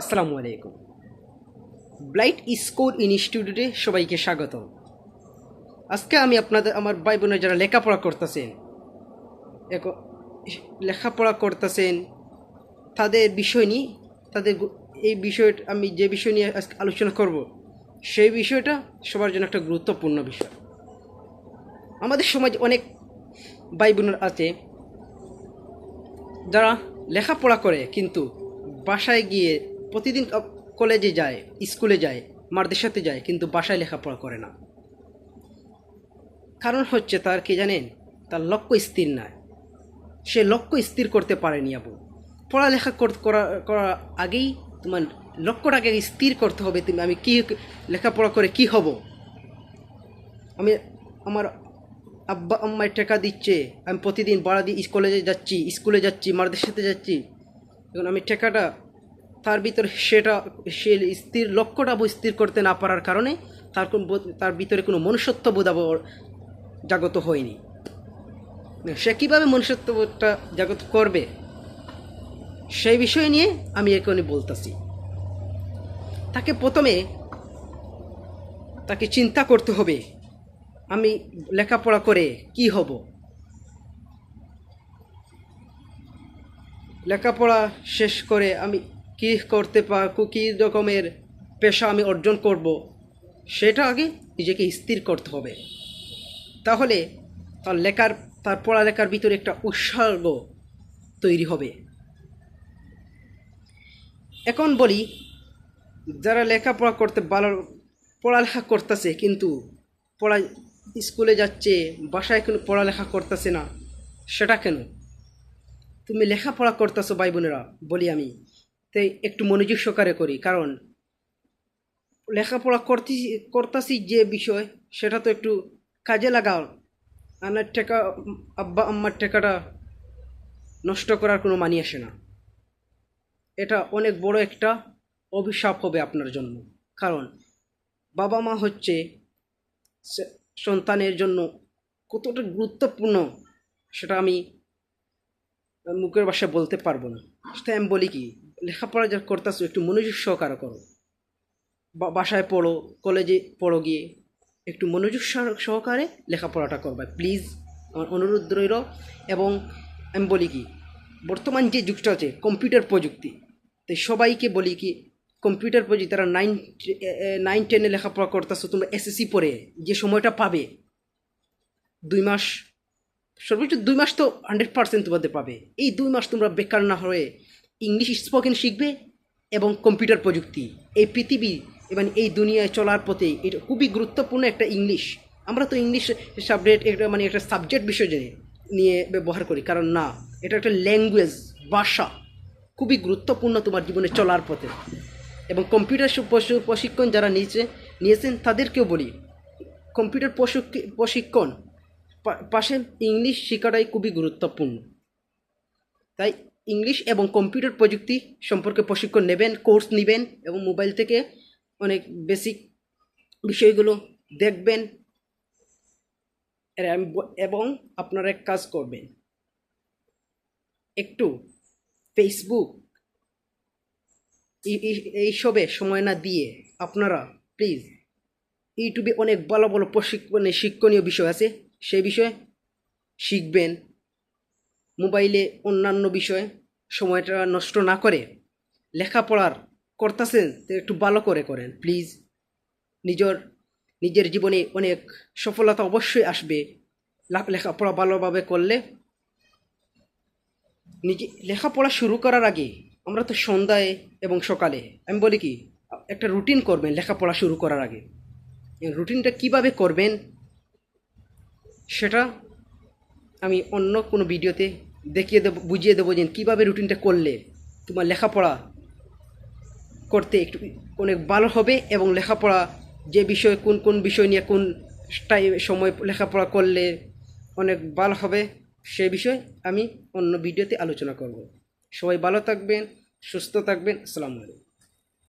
আসসালামু আলাইকুম। Blight score ইনস্টিটিউটে সবাইকে স্বাগত। আজকে আমি আপনাদের আমার ভাই বোনের যারা লেখাপড়া করতেছেন লেখাপড়া করতেছেন তাদের বিষয় নিয়ে এই বিষয়টা আমি যে বিষয় নিয়ে আজকে আলোচনা করব সেই বিষয়টা সবার জন্য একটা গুরুত্বপূর্ণ বিষয়। আমাদের সমাজ অনেক ভাই বোনের আছে যারা লেখাপড়া করে কিন্তু বাসায় গিয়ে প্রতিদিন কলেজে যায়, স্কুলে যায়, মাদ্রাসাতে যায়, কিন্তু বাসায় লেখাপড়া করে না। কারণ হচ্ছে তার কি জানেন, তার লক্ষ্য স্থির নয়, সে লক্ষ্য স্থির করতে পারেনি। আপু, পড়ালেখা করার আগেই তোমার লক্ষ্যটাকে স্থির করতে হবে। আমি কি লেখাপড়া করে কি হব, আমি আমার আব্বা আম্মায় টাকা দিচ্ছে, আমি প্রতিদিন বাড়া দিয়ে কলেজে যাচ্ছি, স্কুলে যাচ্ছি, মাদ্রাসাতে যাচ্ছি, এখন আমি টাকাটা তার ভিতরে সে স্থির লক্ষ্যটা স্থির করতে না পারার কারণে তার ভিতরে কোনো মনুষ্যত্ববোধ জাগত হয়নি। সে কীভাবে মনুষ্যত্ববোধটা জাগত করবে সেই বিষয় নিয়ে আমি এখনই বলতেছি। প্রথমে তাকে চিন্তা করতে হবে, আমি লেখাপড়া করে কি হব, লেখাপড়া শেষ করে আমি কি করতে কী রকমের পেশা আমি অর্জন করব, সেটা আগে নিজেকে স্থির করতে হবে। তাহলে তার পড়ালেখার ভিতরে একটা উৎসর্গ তৈরি হবে। এখন বলি, যারা লেখাপড়া করতে ভালো পড়ালেখা করতেছে কিন্তু স্কুলে যাচ্ছে, বাসায় কোনো পড়ালেখা করতেছে না, সেটা কেন? তুমি লেখাপড়া করতেছো ভাই বোনেরা, বলি আমি তাই একটু মনোযোগ সহকারে করি, কারণ লেখাপড়া করতেছি যে বিষয় সেটা তো একটু কাজে লাগাও। আমার টাকা, আব্বা আম্মার টাকাটা নষ্ট করার কোনো মানি আসে না। এটা অনেক বড় একটা অভিশাপ হবে আপনার জন্য। কারণ বাবা মা হচ্ছে সন্তানের জন্য কতটা গুরুত্বপূর্ণ সেটা আমি মুখের ভাষায় বলতে পারবো না। সেটা আমি বলি কি, লেখাপড়া যা করতেছো একটু মনোযোগ সহকারে করো, বাসায় পড়ো, কলেজে পড়ো, গিয়ে একটু মনোযোগ সহকারে লেখাপড়াটা করবে প্লিজ, আমার অনুরোধ রইল। এবং আমি বলি কি, বর্তমান যে যুগটা আছে কম্পিউটার প্রযুক্তি, তাই সবাইকে বলি কি, কম্পিউটার প্রযুক্তি তারা 9-10 লেখাপড়া করতেছো, তোমরা এসএসসি পড়ে যে সময়টা পাবে 2 মাস, সর্বোচ্চ 2 মাস তো 100% তোমাদের পাবে। এই 2 মাস তোমরা বেকার না হয়ে ইংলিশ স্পোকেন শিখবে এবং কম্পিউটার প্রযুক্তি এই পৃথিবী এবং এই দুনিয়ায় চলার পথে এটা খুবই গুরুত্বপূর্ণ একটা ইংলিশ। আমরা তো ইংলিশ সাবজেক্ট একটা সাবজেক্ট বিষয় নিয়ে ব্যবহার করি, কারণ না, এটা একটা ল্যাঙ্গুয়েজ, ভাষা, খুবই গুরুত্বপূর্ণ তোমার জীবনে চলার পথে। এবং কম্পিউটার প্রশিক্ষণ যারা নিয়েছেন তাদেরকেও বলি, কম্পিউটার প্রশিক্ষণ পাশে ইংলিশ শেখাটাই খুবই গুরুত্বপূর্ণ। তাই ইংলিশ এবং কম্পিউটার প্রযুক্তি সম্পর্কে প্রশিক্ষণ নেবেন, কোর্স নেবেন এবং মোবাইল থেকে অনেক বেসিক বিষয়গুলো দেখবেন। এবং আপনারা এক কাজ করবেন, একটু ফেসবুক এইসবে সময় না দিয়ে আপনারা প্লিজ ইউটিউবে অনেক ভালো ভালো শিক্ষণীয় বিষয় আছে, সেই বিষয়ে শিখবেন। মোবাইলে অন্যান্য বিষয়ে সময়টা নষ্ট না করে লেখাপড়ার করতেছেন তো একটু ভালো করে করেন প্লিজ। নিজের জীবনে অনেক সফলতা অবশ্যই আসবে লেখাপড়া ভালোভাবে করলে। লেখাপড়া শুরু করার আগে আমরা তো সন্ধ্যায় এবং সকালে, আমি বলি কি, একটা রুটিন করবেন লেখাপড়া শুরু করার আগে। রুটিনটা কিভাবে করবেন সেটা আমি অন্য কোনো ভিডিওতে বুঝিয়ে দেবো যে কীভাবে রুটিনটা করলে তোমার লেখাপড়া করতে একটু অনেক ভালো হবে এবং লেখাপড়া যে বিষয় কোন বিষয় নিয়ে কোন সময় লেখাপড়া করলে অনেক ভালো হবে সে বিষয়ে আমি অন্য ভিডিওতে আলোচনা করব। সবাই ভালো থাকবেন, সুস্থ থাকবেন। আসসালামু আলাইকুম।